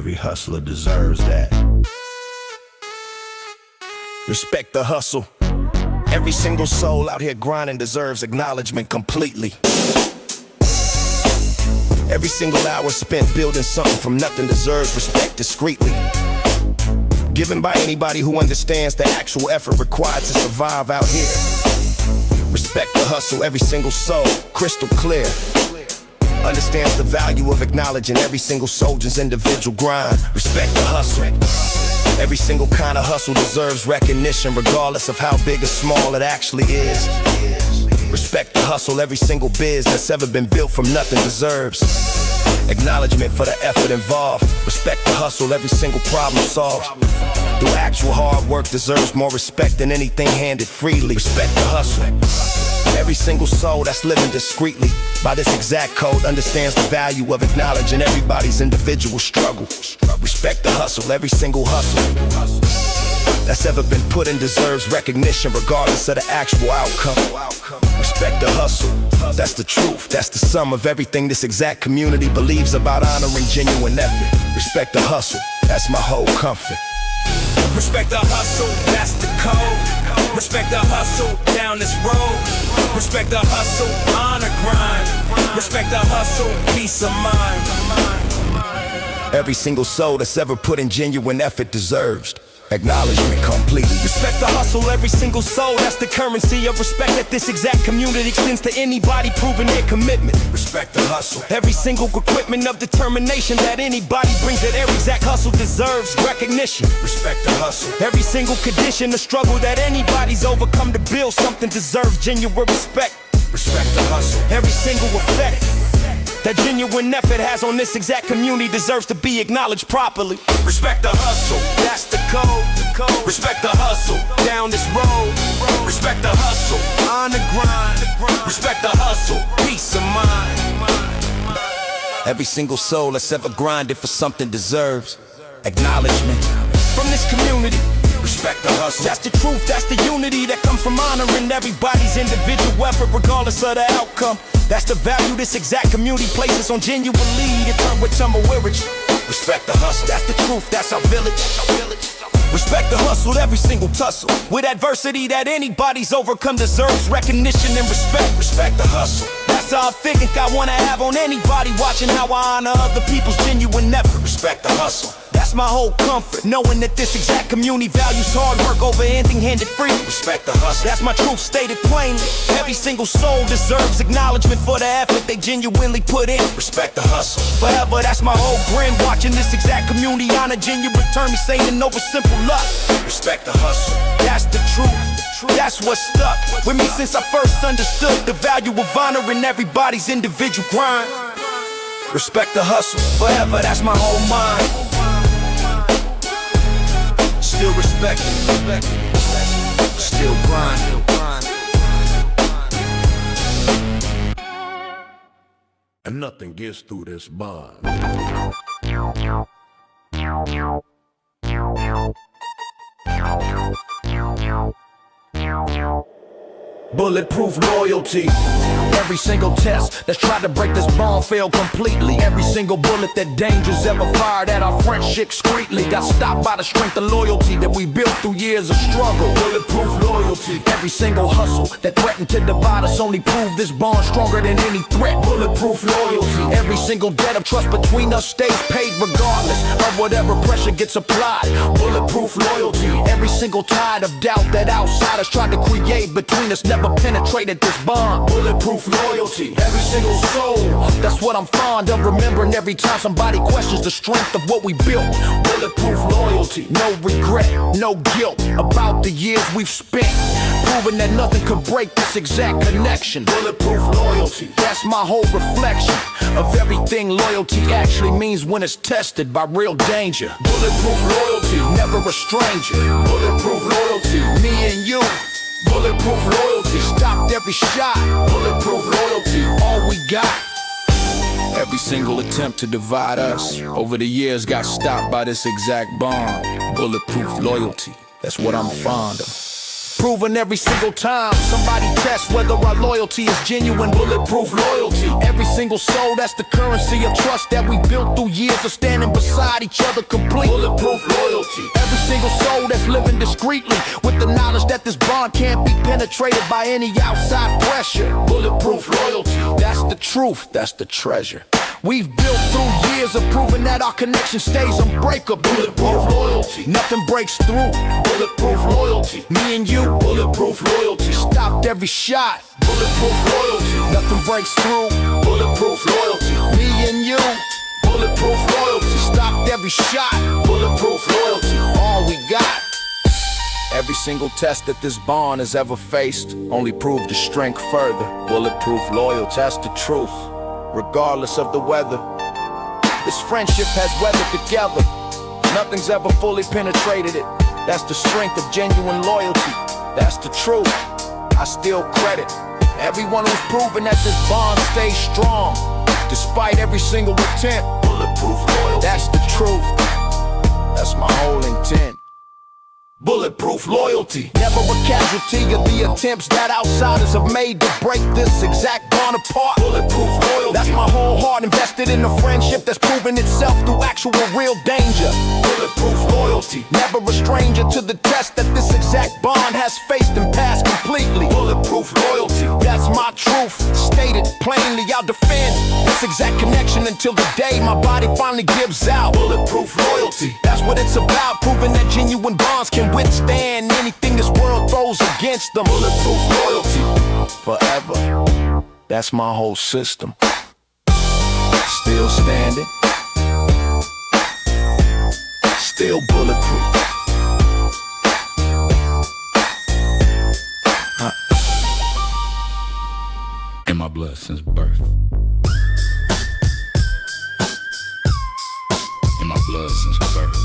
Every hustler deserves that. Respect the hustle. Every single soul out here grinding deserves acknowledgement completely. Every single hour spent building something from nothing deserves respect discreetly. Given by anybody who understands the actual effort required to survive out here. Respect the hustle, every single soul, crystal clear. Understands the value of acknowledging every single soldier's individual grind. Respect the hustle. Every single kind of hustle deserves recognition, regardless of how big or small it actually is. Respect the hustle, every single biz that's ever been built from nothing deserves acknowledgement for the effort involved. Respect the hustle, every single problem solved through actual hard work deserves more respect than anything handed freely. Respect the hustle. Every single soul that's living discreetly by this exact code understands the value of acknowledging everybody's individual struggle. Respect the hustle, every single hustle that's ever been put in deserves recognition regardless of the actual outcome. Respect the hustle, that's the truth, that's the sum of everything this exact community believes about honoring genuine effort. Respect the hustle, that's my whole comfort. Respect the hustle, that's the code. Respect the hustle, down this road. Respect the hustle, honor grind. Respect the hustle, peace of mind. Every single soul that's ever put in genuine effort deserves acknowledgement completely. Respect the hustle, every single soul, that's the currency of respect that this exact community extends to anybody proving their commitment. Respect the hustle. Every single equipment of determination that anybody brings at every exact hustle deserves recognition. Respect the hustle. Every single condition, the struggle that anybody's overcome to build something deserves genuine respect. Respect the hustle. Every single effect that genuine effort has on this exact community deserves to be acknowledged properly. Respect the hustle, that's the code. Respect the hustle, down this road. Respect the hustle, on the grind. Respect the hustle, peace of mind. Every single soul that's ever grinded for something deserves acknowledgement from this community. Respect the hustle. That's the truth, that's the unity that comes from honoring everybody's individual effort regardless of the outcome. That's the value this exact community places on genuine lead in turn with some awareness. Respect the hustle. That's the truth, that's our village. Respect the hustle, every single tussle with adversity that anybody's overcome deserves recognition and respect. Respect the hustle. That's how I think I wanna have on anybody watching how I honor other people's genuine effort. Respect the hustle. That's my whole comfort, knowing that this exact community values hard work over anything handed free. Respect the hustle. That's my truth stated plainly. Every single soul deserves acknowledgement for the effort they genuinely put in. Respect the hustle. Forever, that's my whole grin, watching this exact community honor genuine return me saying over simple luck. Respect the hustle. That's the truth, that's what stuck with me since I first understood the value of honoring everybody's individual grind. Respect the hustle, forever, that's my whole mind. Still respect it, still grind. And nothing gets through this bond. Bulletproof loyalty. Every single test that's tried to break this bond failed completely. Every single bullet that danger's ever fired at our friendship discreetly got stopped by the strength and loyalty that we built through years of struggle. Bulletproof loyalty. Every single hustle that threatened to divide us only proved this bond stronger than any threat. Bulletproof loyalty. Every single debt of trust between us stays paid regardless of whatever pressure gets applied. Bulletproof loyalty. Every single tide of doubt that outsiders tried to create between us never penetrated this bond. Bulletproof loyalty. Every single soul, that's what I'm fond of remembering every time somebody questions the strength of what we built. Bulletproof loyalty. No regret, no guilt about the years we've spent proving that nothing could break this exact connection. Bulletproof loyalty. That's my whole reflection of everything loyalty actually means when it's tested by real danger. Bulletproof loyalty. Never a stranger. Bulletproof loyalty. Me and you. Bulletproof loyalty. Stopped every shot. Bulletproof loyalty. All we got. Every single attempt to divide us over the years got stopped by this exact bond. Bulletproof loyalty. That's what I'm fond of. proven every single time. Somebody test whether our loyalty is genuine, bulletproof loyalty. Every single soul, that's the currency of trust that we built through years of standing beside each other complete. Bulletproof loyalty. Every single soul that's living discreetly with the knowledge that this bond can't be penetrated by any outside pressure. Bulletproof loyalty. That's the truth, that's the treasure. We've built through years of proving that our connection stays unbreakable. Bulletproof loyalty. Nothing breaks through. Bulletproof loyalty. Me and you. Bulletproof loyalty. Stopped every shot. Bulletproof loyalty. Nothing breaks through. Bulletproof loyalty. Me and you. Bulletproof loyalty. Stopped every shot. Bulletproof loyalty. All we got. Every single test that this bond has ever faced only proved the strength further. Bulletproof loyalty. That's the truth. Regardless of the weather, this friendship has weathered together. Nothing's ever fully penetrated it. That's the strength of genuine loyalty. That's the truth. I still credit everyone who's proven that this bond stays strong, despite every single attempt. Bulletproof loyalty. That's the truth. That's my whole intent. Bulletproof loyalty. Never a casualty of the attempts that outsiders have made to break this exact bond apart. Bulletproof loyalty. That's my whole heart invested in a friendship that's proven itself through actual real danger. Bulletproof loyalty. Never a stranger to the test that this exact bond has faced and passed completely. Bulletproof loyalty. That's my truth. Stated plainly, I'll defend this exact connection until the day my body finally gives out. Bulletproof loyalty. That's what it's about, proving that genuine bonds can withstand anything this world throws against them. Bulletproof loyalty. Forever. That's my whole system. Still standing. Still bulletproof. In my blood since birth. In my blood since birth.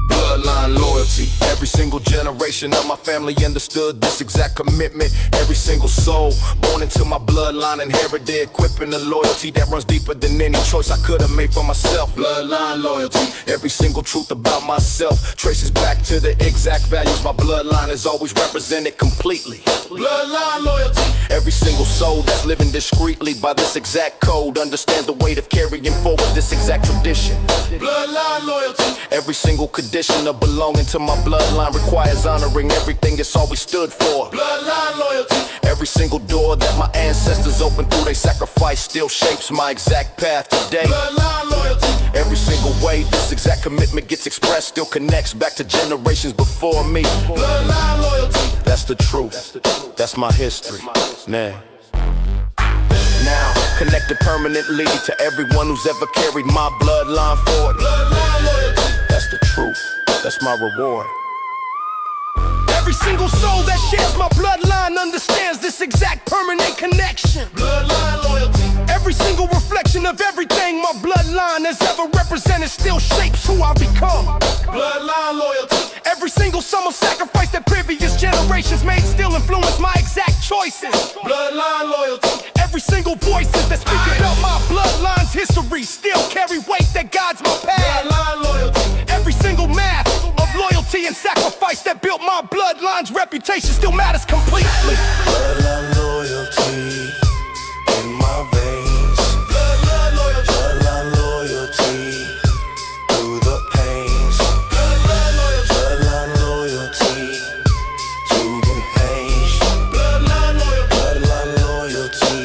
Bloodline loyalty. Every single generation of my family understood this exact commitment. Every single soul born into my bloodline inherited equipping a loyalty that runs deeper than any choice I could have made for myself. Bloodline loyalty. Every single truth about myself traces back to the exact values my bloodline has always represented completely. Bloodline loyalty. Every single soul that's living discreetly by this exact code understands the weight of carrying forward this exact tradition. Bloodline loyalty. Every single condition of belonging to my bloodline requires honoring everything it's always stood for. Bloodline loyalty. Every single door that my ancestors opened through their sacrifice still shapes my exact path today. Bloodline loyalty. Every single way this exact commitment gets expressed still connects back to generations before me. Bloodline loyalty. That's the truth. That's my history. Now connected permanently to everyone who's ever carried my bloodline forward. Bloodline loyalty. That's the truth. That's my reward. Every single soul that shares my bloodline understands this exact permanent connection. Bloodline loyalty. Every single reflection of everything my bloodline has ever represented still shapes who I become. Bloodline loyalty. Every single sum of sacrifice that previous generations made still influence my exact choices. Bloodline loyalty. Every single voices that speak about my bloodline's history still carry weight that guides my path. Bloodline loyalty. Every single math of loyalty and sacrifice that built my bloodline's reputation still matters completely. Bloodline loyalty in my veins. Bloodline loyalty. Bloodline loyalty through the pains. Bloodline loyalty. Bloodline loyalty to the pain. Bloodline loyalty. Bloodline loyalty.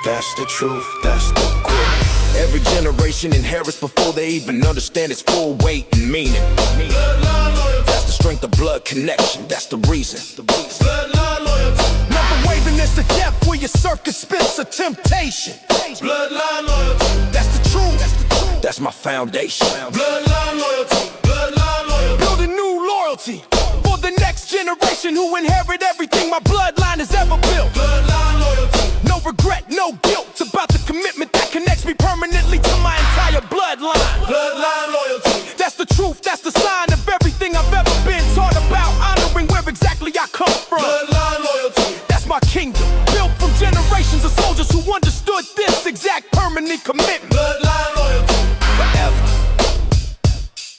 That's the truth. That's the grit. Every generation inherits before they even understand its full weight and meaning. Bloodline loyalty. That's the strength of blood connection. That's the reason. Bloodline loyalty. Never waving this to death where your circumstance a temptation. Bloodline loyalty. That's the truth. That's my foundation. Bloodline loyalty. Bloodline loyalty. Build a new loyalty for the next generation who inherit everything my bloodline has ever built. Bloodline loyalty. No regret, no guilt. It's about the commitment that connects me permanently to my entire bloodline. Bloodline loyalty. That's the truth, that's the sign of everything I've ever been taught about. Honoring where exactly I come from. Bloodline loyalty. That's my kingdom. Built from generations of soldiers who understood this exact permanent commitment. Bloodline loyalty. Forever.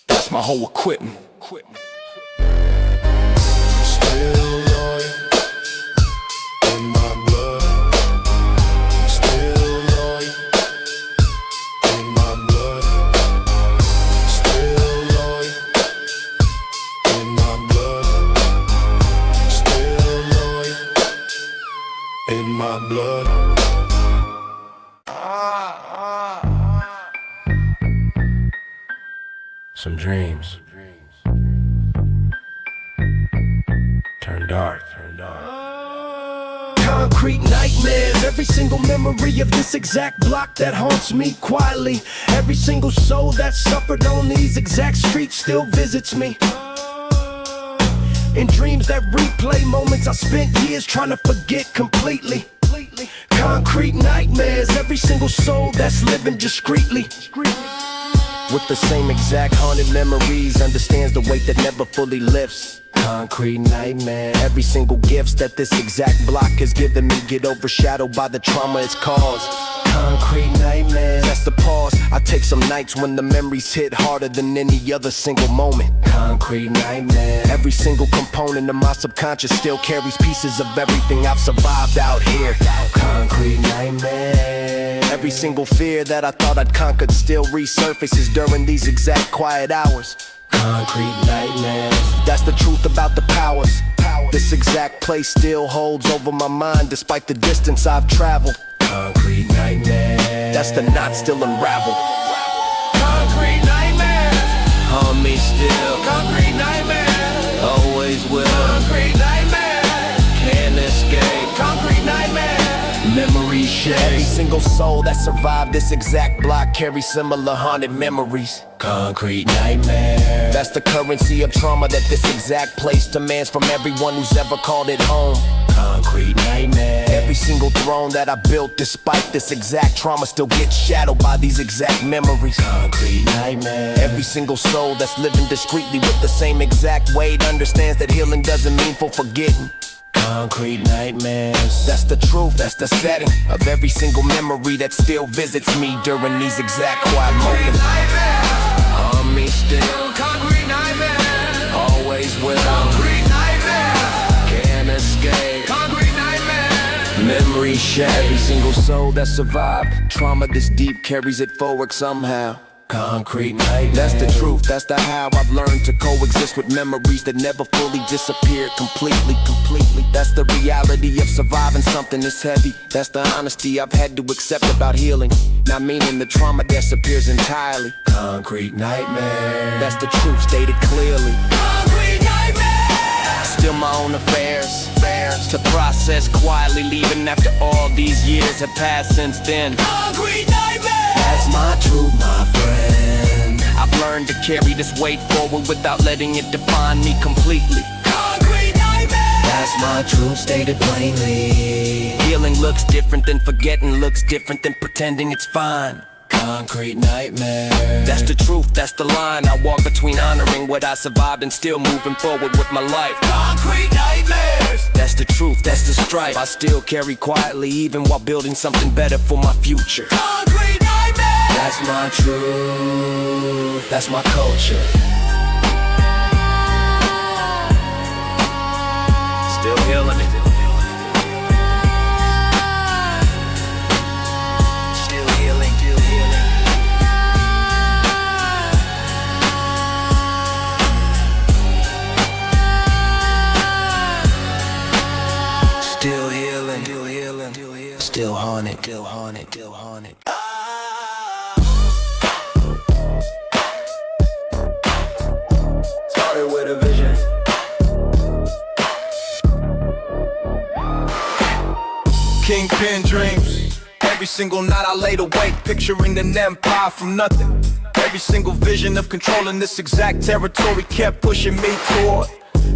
That's my whole equipment. Still loyal in my blood. Still loyal in my blood. Still loyal in my blood. Still loyal in my blood. Some dreams turn dark. Concrete nightmares, every single memory of this exact block that haunts me quietly. Every single soul that suffered on these exact streets still visits me. In dreams that replay moments I spent years trying to forget completely. Concrete nightmares, every single soul that's living discreetly. With the same exact haunted memories, understands the weight that never fully lifts. Concrete nightmare, every single gifts that this exact block has given me get overshadowed by the trauma it's caused. Concrete nightmare, that's the pause. I take some nights when the memories hit harder than any other single moment. Concrete nightmare, every single component of my subconscious still carries pieces of everything I've survived out here. Concrete nightmare, every single fear that I thought I'd conquered still resurfaces during these exact quiet hours. Concrete nightmares, that's the truth about the powers. This exact place still holds over my mind despite the distance I've traveled. Concrete nightmares, that's the knot still unraveled. Concrete nightmares, haunt me still. Concrete nightmares, always will. Concrete nightmares, can't escape. Concrete nightmares, memories shake. Every single soul that survived this exact block carries similar haunted memories. Concrete nightmare, that's the currency of trauma that this exact place demands from everyone who's ever called it home. Concrete nightmare, every single throne that I built despite this exact trauma still gets shadowed by these exact memories. Concrete nightmare, every single soul that's living discreetly with the same exact weight understands that healing doesn't mean for forgetting. Concrete nightmares, that's the truth, that's the setting of every single memory that still visits me during these exact quiet moments. On me still, concrete nightmares, always will. Concrete nightmares, can't escape. Concrete nightmares, memory shake. Every single soul that survived trauma this deep carries it forward somehow. Concrete nightmares, that's the truth, that's the how I've learned to coexist with memories that never fully disappeared completely. That's the reality of surviving something this heavy. That's the honesty I've had to accept about healing, not meaning the trauma disappears entirely. Concrete nightmare, that's the truth stated clearly. Concrete nightmare, still my own affairs to process quietly, leaving after all these years have passed since then. Concrete nightmare, that's my truth, my friend. I've learned to carry this weight forward without letting it define me completely. Concrete nightmare, that's my truth stated plainly. Healing looks different than forgetting, looks different than pretending it's fine. Concrete nightmare, that's the truth, that's the line I walk between honoring what I survived and still moving forward with my life. Concrete nightmares, that's the truth, that's the strife I still carry quietly even while building something better for my future. Concrete nightmares, that's my truth, that's my culture. Still healing it. Still haunted. Started with a vision. Kingpin dreams. Every single night I laid awake, picturing an empire from nothing. Every single vision of controlling this exact territory kept pushing me toward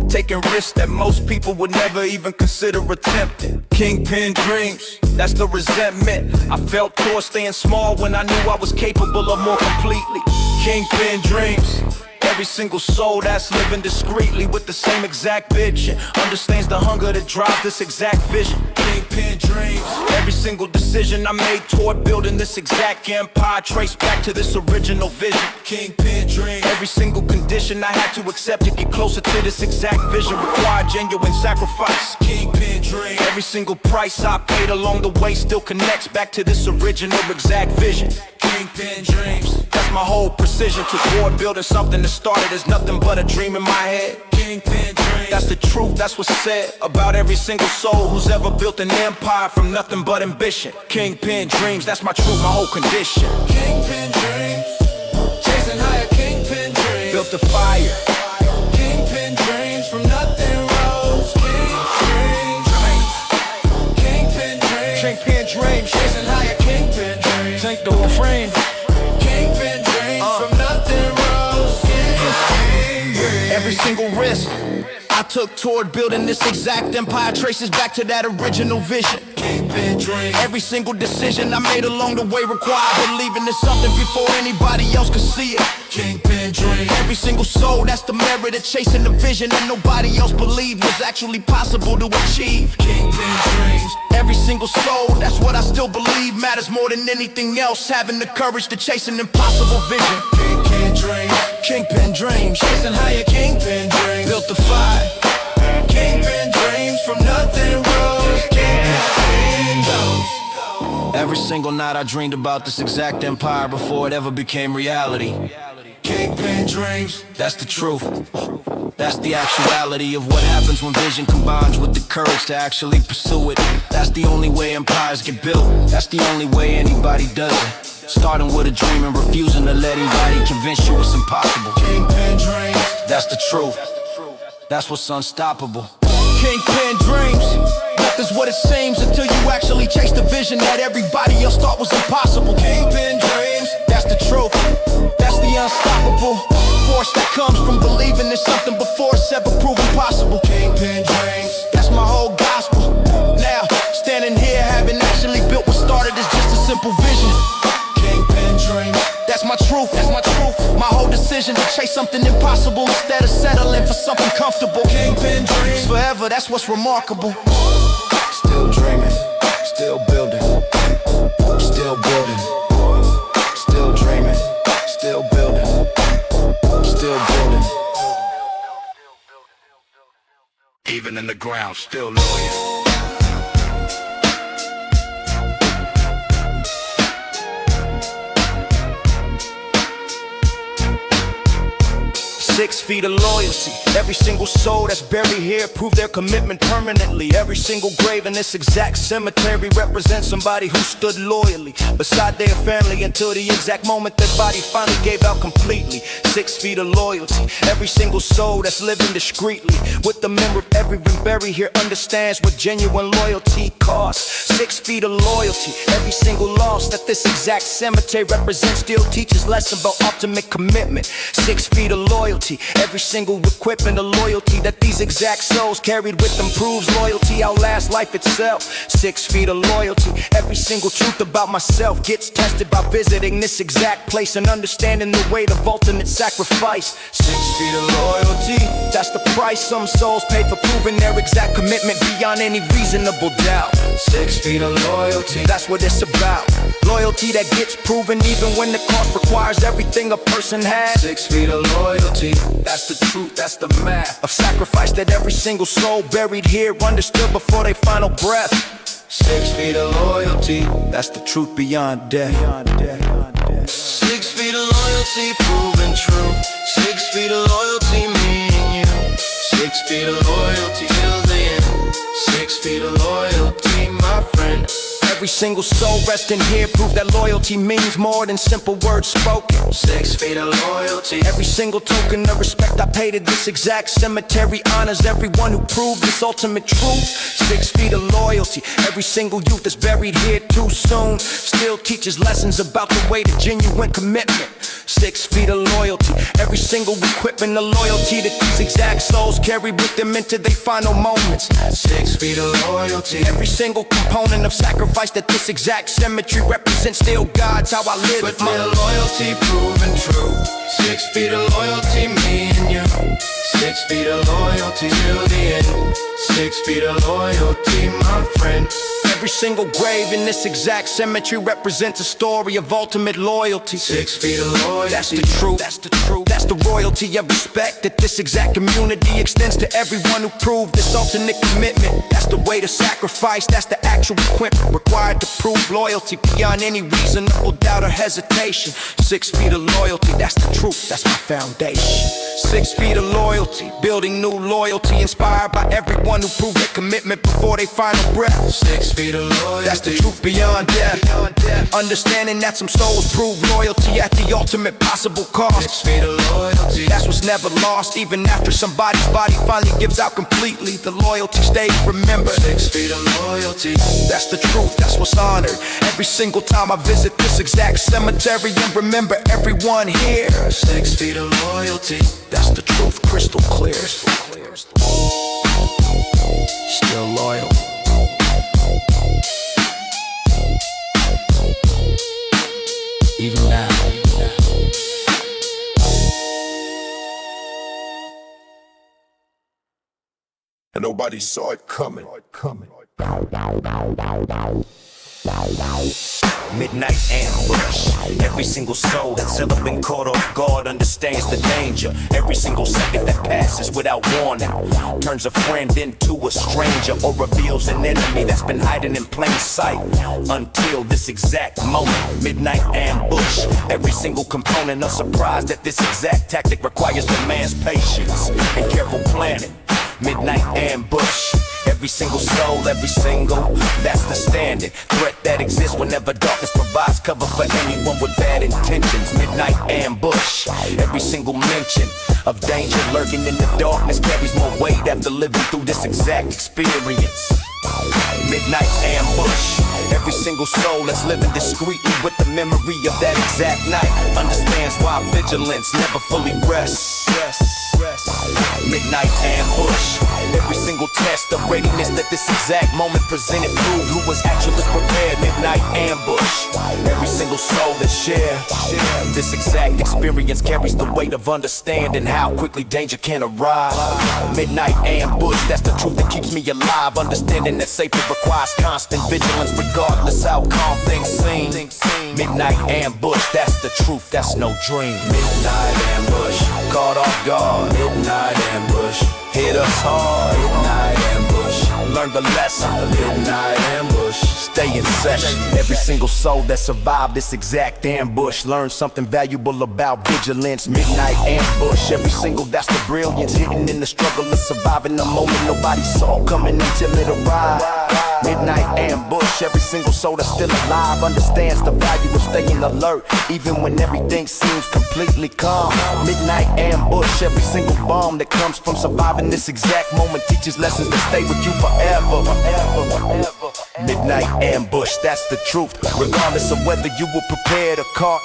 taking risks that most people would never even consider attempting. Kingpin dreams, that's the resentment I felt towards staying small when I knew I was capable of more completely. Kingpin dreams, every single soul that's living discreetly with the same exact vision understands the hunger that drives this exact vision. Kingpin Kingpin dreams. Every single decision I made toward building this exact empire traced back to this original vision. Kingpin dreams. Every single condition I had to accept to get closer to this exact vision required genuine sacrifice. Kingpin dreams. Every single price I paid along the way still connects back to this original exact vision. Kingpin dreams. That's my whole precision toward building something that started as nothing but a dream in my head. Kingpin dreams. That's the truth, that's what's said about every single soul who's ever built an empire from nothing but ambition. Kingpin dreams, that's my truth, my whole condition. Kingpin dreams, chasing higher. Kingpin dreams, built a fire. Kingpin dreams, from nothing rose. Kingpin dreams, Kingpin dreams, Kingpin dreams, chasing higher. Kingpin dreams, take the refrain. Kingpin dreams, from nothing rose. Kingpin dreams. Every single risk I took toward building this exact empire traces back to that original vision. Kingpin dreams. Every single decision I made along the way required believing in something before anybody else could see it. Kingpin dreams. Every single soul, that's the merit of chasing the vision that nobody else believed was actually possible to achieve. Kingpin dreams. Every single soul, that's what I still believe matters more than anything else. Having the courage to chase an impossible vision. Kingpin dreams. Kingpin dreams. Chasing higher. Kingpin dreams. Built the fire. Kingpin dreams, from nothing rose. Kingpin goes. Every single night I dreamed about this exact empire before it ever became reality. Kingpin dreams, that's the truth. That's the actuality of what happens when vision combines with the courage to actually pursue it. That's the only way empires get built. That's the only way anybody does it. Starting with a dream and refusing to let anybody convince you it's impossible. Kingpin dreams, that's the truth. That's what's unstoppable. Kingpin dreams. Nothing's what it seems until you actually chase the vision that everybody else thought was impossible. Kingpin dreams. That's the truth. That's the unstoppable force that comes from believing in something before it's ever proven possible. Kingpin dreams. That's my whole gospel. Now, standing here having actually built what started as just a simple vision. Kingpin dreams. That's my truth, that's my truth. My whole decision to chase something impossible instead of settling for something comfortable. Kingpin dreams forever, that's what's remarkable. Still dreaming, still building, still building, still dreaming, still building, still building. Even in the ground, still loyal. 6 feet of loyalty. Every single soul that's buried here prove their commitment permanently. Every single grave in this exact cemetery represents somebody who stood loyally beside their family until the exact moment their body finally gave out completely. 6 feet of loyalty. Every single soul that's living discreetly with the memory of everyone buried here understands what genuine loyalty costs. 6 feet of loyalty. Every single loss that this exact cemetery represents still teaches lessons about ultimate commitment. 6 feet of loyalty. Every single equipment of loyalty that these exact souls carried with them proves loyalty outlasts life itself. 6 feet of loyalty. Every single truth about myself gets tested by visiting this exact place and understanding the weight of ultimate sacrifice. 6 feet of loyalty. That's the price some souls paid for proving their exact commitment beyond any reasonable doubt. 6 feet of loyalty. That's what it's about. Loyalty that gets proven even when the cost requires everything a person has. 6 feet of loyalty. That's the truth, that's the math of sacrifice that every single soul buried here understood before their final breath. 6 feet of loyalty. That's the truth beyond death. 6 feet of loyalty proven true. 6 feet of loyalty, me and you. 6 feet of loyalty till the end. 6 feet of loyalty, my friend. Every single soul resting here prove that loyalty means more than simple words spoken. 6 feet of loyalty. Every single token of respect I paid to this exact cemetery honors everyone who proved this ultimate truth. 6 feet of loyalty. Every single youth that's buried here too soon still teaches lessons about the way to genuine commitment. 6 feet of loyalty. Every single equipment of loyalty that these exact souls carry with them into their final moments. 6 feet of loyalty. Every single component of sacrifice that this exact cemetery represents still guides how I live. But my loyalty proven true. 6 feet of loyalty, me and you. 6 feet of loyalty till the end. 6 feet of loyalty, my friend. Every single grave in this exact cemetery represents a story of ultimate loyalty. 6 feet of loyalty. That's the truth, that's the truth. That's the royalty of respect that this exact community extends to everyone who proved this ultimate commitment. That's the way to sacrifice, that's the actual equipment required to prove loyalty beyond any reasonable doubt or hesitation. 6 feet of loyalty, that's the truth, that's my foundation. 6 feet of loyalty, building new loyalty, inspired by everyone who proved their commitment before their final breath. 6 feet of loyalty. That's the truth beyond death. Understanding that some souls prove loyalty at the ultimate possible cost. 6 feet of loyalty. That's what's never lost, even after somebody's body finally gives out completely. The loyalty stays remembered. 6 feet of loyalty. That's the truth, that's what's honored. Every single time I visit this exact cemetery and remember everyone here. 6 feet of loyalty. That's the truth, crystal clear. Still loyal. Even now. And nobody saw it coming. Midnight ambush. Every single soul that's ever been caught off guard understands the danger. Every single second that passes without warning turns a friend into a stranger or reveals an enemy that's been hiding in plain sight. Until this exact moment, midnight ambush. Every single component of surprise that this exact tactic requires demands patience and careful planning. Midnight ambush. Every single soul, every single, that's the standard threat that exists whenever darkness provides cover for anyone with bad intentions. Midnight ambush. Every single mention of danger lurking in the darkness carries more weight after living through this exact experience. Midnight ambush. Every single soul that's living discreetly with the memory of that exact night understands why vigilance never fully rests. Midnight ambush. Every single test of readiness that this exact moment presented proved who was actually prepared. Midnight ambush. Every single soul that shared this exact experience carries the weight of understanding how quickly danger can arrive. Midnight ambush. That's the truth that keeps me alive. Understanding that safety requires constant vigilance regardless how calm things seem. Midnight ambush. That's the truth. That's no dream. Midnight ambush. Caught off guard. Midnight ambush. Hit us hard. Midnight ambush. Learn the lesson. Midnight ambush. Stay in session. Every single soul that survived this exact ambush learned something valuable about vigilance. Midnight ambush. Every single that's the brilliance hidden in the struggle of surviving the moment nobody saw coming until it arrived. Midnight ambush. Every single soul that's still alive understands the value of staying alert even when everything seems completely calm. Midnight ambush. Every single bomb that comes from surviving this exact moment teaches lessons that stay with you forever. Midnight ambush, that's the truth. Regardless of whether you were prepared or caught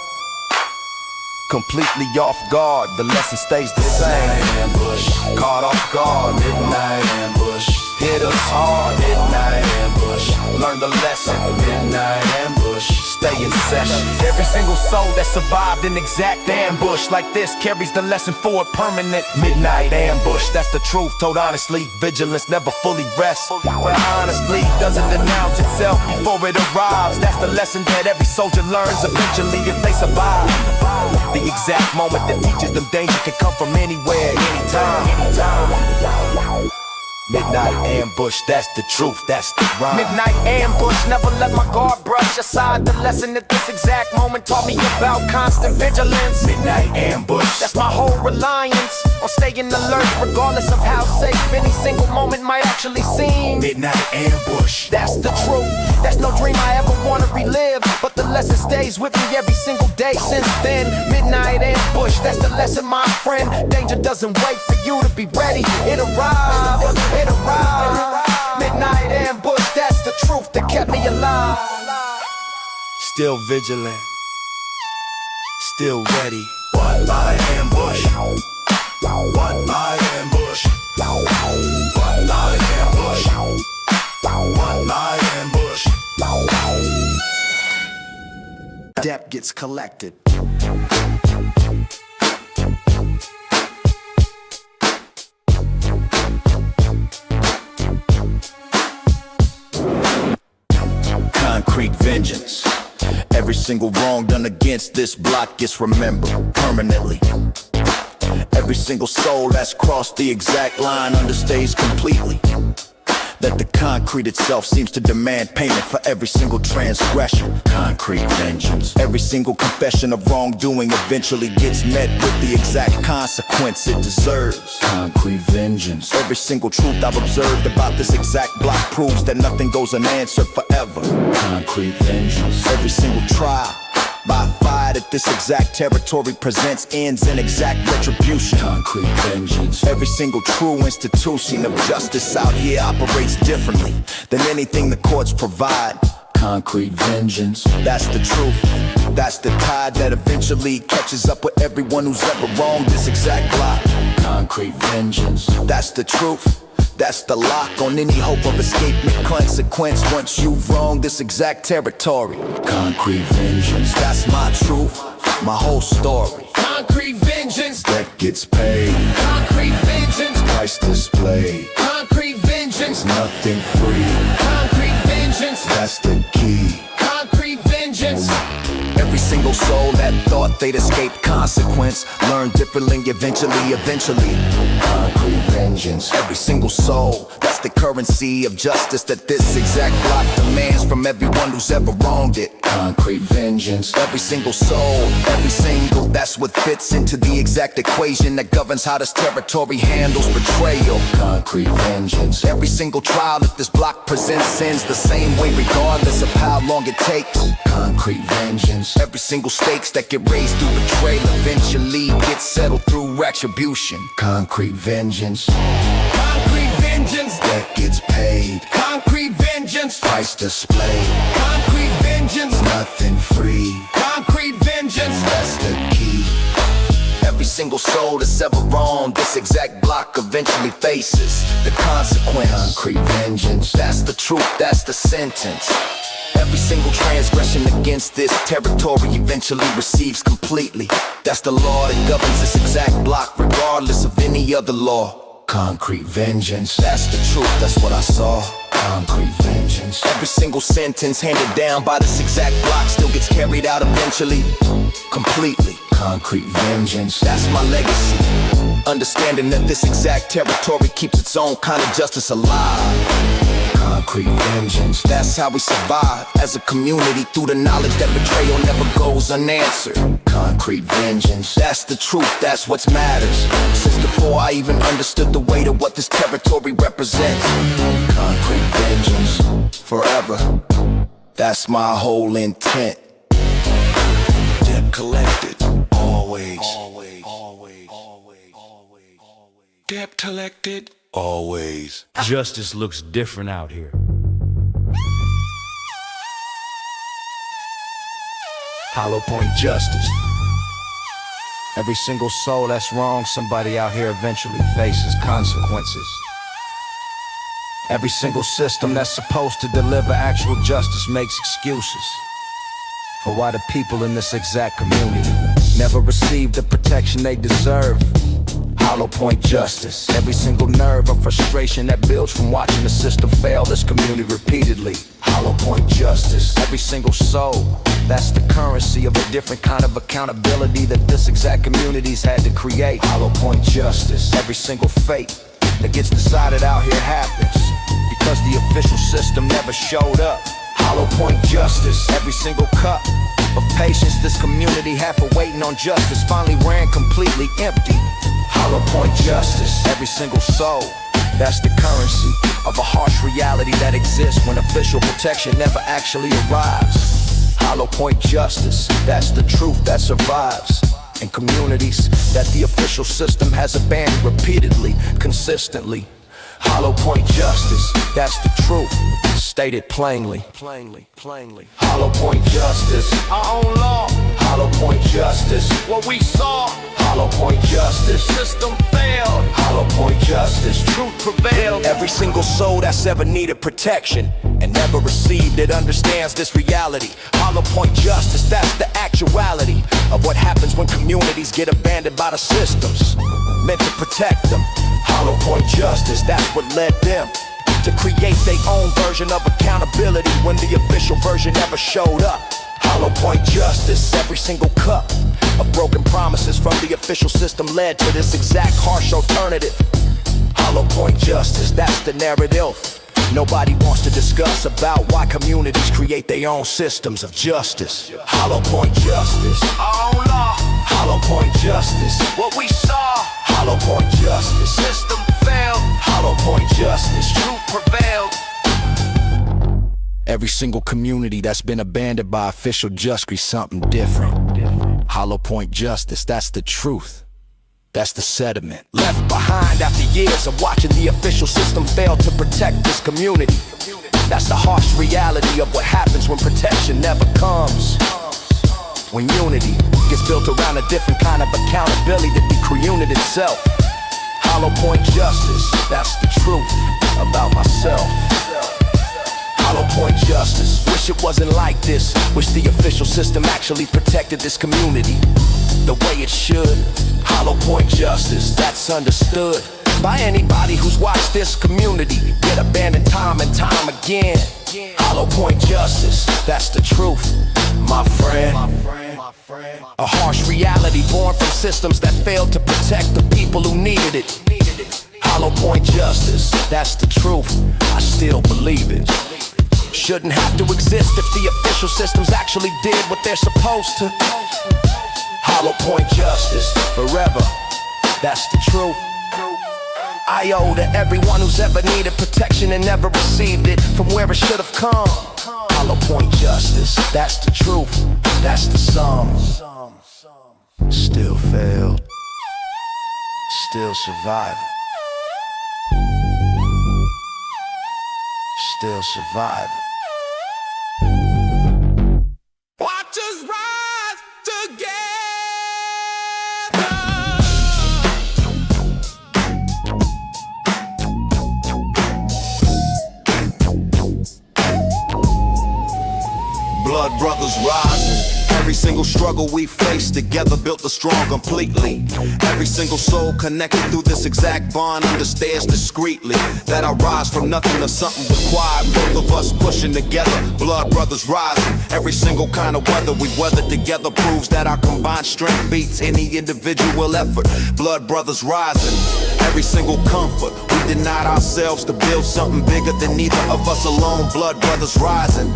completely off guard, the lesson stays the same. Midnight ambush. Caught off guard. Midnight ambush. Hit us hard. Midnight ambush. Learn the lesson. Midnight ambush. Stay in session. Every single soul that survived an exact ambush like this carries the lesson forward permanent. Midnight ambush, that's the truth. Told honestly, vigilance never fully rests. But honestly, doesn't announce itself before it arrives. That's the lesson that every soldier learns eventually if they survive. The exact moment that teaches them danger can come from anywhere, anytime. Midnight ambush, that's the truth, that's the rhyme. Midnight ambush, never let my guard brush aside the lesson that this exact moment taught me about constant vigilance. Midnight ambush, that's my whole reliance on staying alert regardless of how safe any single moment might actually seem. Midnight ambush, that's the truth, that's no dream I ever wanna relive, but the lesson stays with me every single day since then. Midnight ambush, that's the lesson my friend. Danger doesn't wait for you to be ready, it arrives. It arrived. Midnight ambush, that's the truth that kept me alive. Still vigilant, Still ready. What my ambush? What my ambush? What my ambush? What my ambush? Debt gets collected. Concrete vengeance. Every single wrong done against this block gets remembered permanently. Every single soul that's crossed the exact line understays completely. That the concrete itself seems to demand payment for every single transgression. Concrete vengeance. Every single confession of wrongdoing eventually gets met with the exact consequence it deserves. Concrete vengeance. Every single truth I've observed about this exact block proves that nothing goes unanswered forever. Concrete vengeance. Every single trial by fire that this exact territory presents ends in exact retribution. Concrete vengeance. Every single true institution of justice out here operates differently than anything the courts provide. Concrete vengeance. That's the truth. That's the tide that eventually catches up with everyone who's ever wronged this exact block. Concrete vengeance. That's the truth. That's the lock on any hope of escaping consequence once you've wronged this exact territory. Concrete vengeance. That's my truth, my whole story. Concrete vengeance. That gets paid. Concrete vengeance. Price displayed. Concrete vengeance. Nothing free. Concrete vengeance. That's the key. Concrete vengeance. Every single soul that thought they'd escape consequence learned differently eventually. Concrete vengeance. Every single soul, that's the currency of justice that this exact block demands from everyone who's ever wronged it. Concrete vengeance. Every single soul, every single, that's what fits into the exact equation that governs how this territory handles betrayal. Concrete vengeance. Every single trial that this block presents ends the same way regardless of how long it takes. Concrete vengeance. Every single stakes that get raised through betrayal eventually gets settled through retribution. Concrete vengeance. Concrete vengeance. That gets paid. Concrete vengeance. Price displayed. Concrete vengeance. Nothing free. Concrete vengeance. That's the key. Every single soul that's ever wronged this exact block eventually faces the consequence. Concrete vengeance. That's the truth, that's the sentence. Every single transgression against this territory eventually receives completely. That's the law that governs this exact block regardless of any other law. Concrete vengeance. That's the truth, that's what I saw. Concrete vengeance. Every single sentence handed down by this exact block still gets carried out eventually, completely. Concrete vengeance. That's my legacy. Understanding that this exact territory keeps its own kind of justice alive. Concrete vengeance. That's how we survive as a community through the knowledge that betrayal never goes unanswered. Concrete vengeance. That's the truth, that's what matters. Since before I even understood the weight of what this territory represents. Concrete vengeance. Forever. That's my whole intent. Debt collected. Always. Debt collected. Always. Justice looks different out here. Hollow Point Justice. Every single soul that's wronged somebody out here eventually faces consequences. Every single system that's supposed to deliver actual justice makes excuses for why the people in this exact community never receive the protection they deserve. Hollow Point Justice. Every single nerve of frustration that builds from watching the system fail this community repeatedly. Hollow Point Justice. Every single soul, that's the currency of a different kind of accountability that this exact community's had to create. Hollow Point Justice. Every single fate that gets decided out here happens because the official system never showed up. Hollow Point Justice. Every single cup of patience this community had for waiting on justice finally ran completely empty. Hollow Point Justice. Every single soul, that's the currency of a harsh reality that exists when official protection never actually arrives. Hollow Point Justice. That's the truth that survives in communities that the official system has abandoned repeatedly, consistently. Hollow Point Justice. That's the truth, stated plainly. Hollow Point Justice. Our own law. Hollow Point justice. What we saw, Hollow point justice. system failed, Hollow point justice. truth prevailed. Every single soul that's ever needed protection and never received it understands this reality. Hollow point justice, that's the actuality of what happens when communities get abandoned by the systems meant to protect them. Hollow point justice, that's what led them to create their own version of accountability when the official version never showed up. Hollow point justice, every single cup of broken promises from the official system led to this exact harsh alternative. Hollow point justice, that's the narrative nobody wants to discuss about why communities create their own systems of justice. Hollow point justice, Our own law, hollow point justice, what we saw, hollow point justice, system failed, hollow point justice. truth prevailed. Every single community that's been abandoned by official justice something different. Hollow point justice, that's the truth. That's the sediment left behind after years of watching the official system fail to protect this community. That's the harsh reality of what happens when protection never comes. When unity gets built around a different kind of accountability that the community itself. Hollow point justice, that's the truth about myself. Hollow point justice, wish it wasn't like this. Wish the official system actually protected this community the way it should. Hollow point justice, that's understood by anybody who's watched this community get abandoned time and time again. Hollow point justice, that's the truth, my friend. A harsh reality born from systems that failed to protect the people who needed it. Hollow point justice, that's the truth, I still believe it. Shouldn't have to exist if the official systems actually did what they're supposed to. Hollow point justice, forever, that's the truth. I owe to everyone who's ever needed protection and never received it from where it should have come. Hollow point justice, that's the truth, that's the sum. Still failed, still surviving, still surviving. Watch us rise together. Blood brothers rising. Every single struggle we face together built us strong completely. Every single soul connected through this exact bond understands discreetly that I rise from nothing to something required. Both of us pushing together, blood brothers rising. Every single kind of weather we weathered together proves that our combined strength beats any individual effort. Blood brothers rising. Every single comfort we denied ourselves to build something bigger than either of us alone. Blood brothers rising.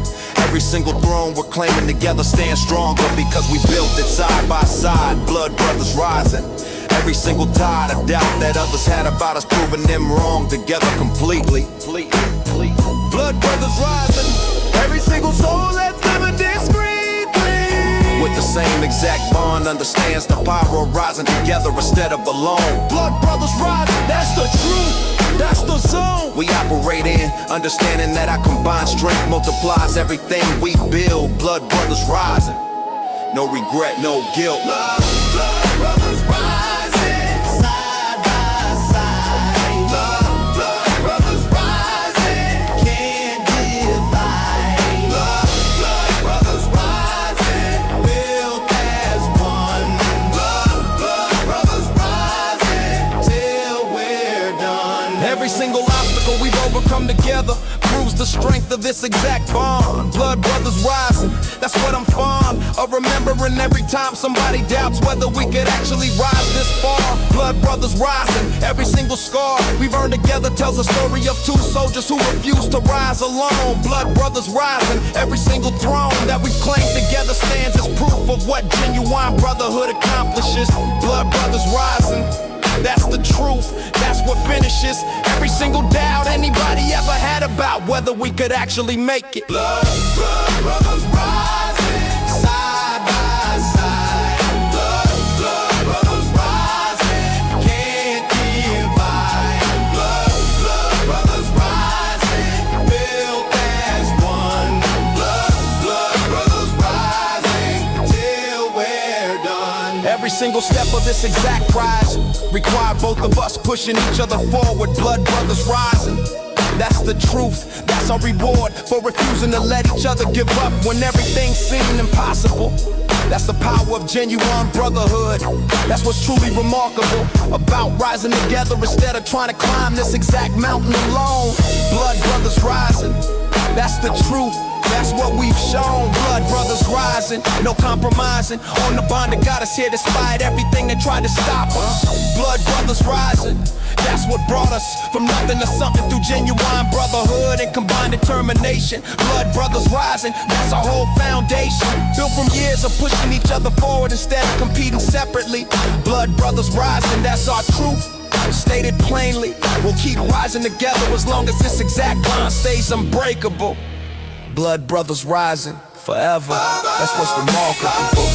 Every single throne we're claiming together stands stronger because we built it side by side. Blood brothers rising. Every single tide of doubt that others had about us, proving them wrong together completely. Blood brothers rising. Every single soul that's living discreetly with the same exact bond understands the power of rising together instead of alone. Blood brothers rising, that's the truth, that's the zone we operate in, understanding that our combined strength multiplies everything we build. Blood brothers rising, no regret, no guilt. Blood brothers rising, side by side. Blood brothers rising, can't divide. Blood brothers rising, built as one. Blood brothers rising, till we're done. Every single obstacle we've overcome together proves the strength of this exact bond. Blood brothers rising, that's what I'm fond of remembering every time somebody doubts whether we could actually rise this far. Blood brothers rising, every single scar we've earned together tells a story of two soldiers who refuse to rise alone. Blood brothers rising, every single throne that we've claimed together stands as proof of what genuine brotherhood accomplishes. Blood brothers rising, that's the truth, that's what finishes every single doubt anybody ever had about whether we could actually make it. Blood brothers rising, side by side. Blood brothers rising, can't divide. Blood brothers rising, built as one. Blood brothers rising, till we're done. Every single step of this exact rise required both of us pushing each other forward. Blood brothers rising. That's the truth, that's our reward for refusing to let each other give up when everything seemed impossible. That's the power of genuine brotherhood. That's what's truly remarkable about rising together instead of trying to climb this exact mountain alone. Blood brothers rising, that's the truth. That's what we've shown. Blood brothers rising, no compromising on the bond that got us here despite everything that tried to stop us. Blood brothers rising, that's what brought us from nothing to something through genuine brotherhood and combined determination. Blood brothers rising, that's our whole foundation, built from years of pushing each other forward instead of competing separately. Blood brothers rising, that's our truth. Stated plainly, we'll keep rising together as long as this exact bond stays unbreakable. Blood brothers rising forever. That's what's remarkable.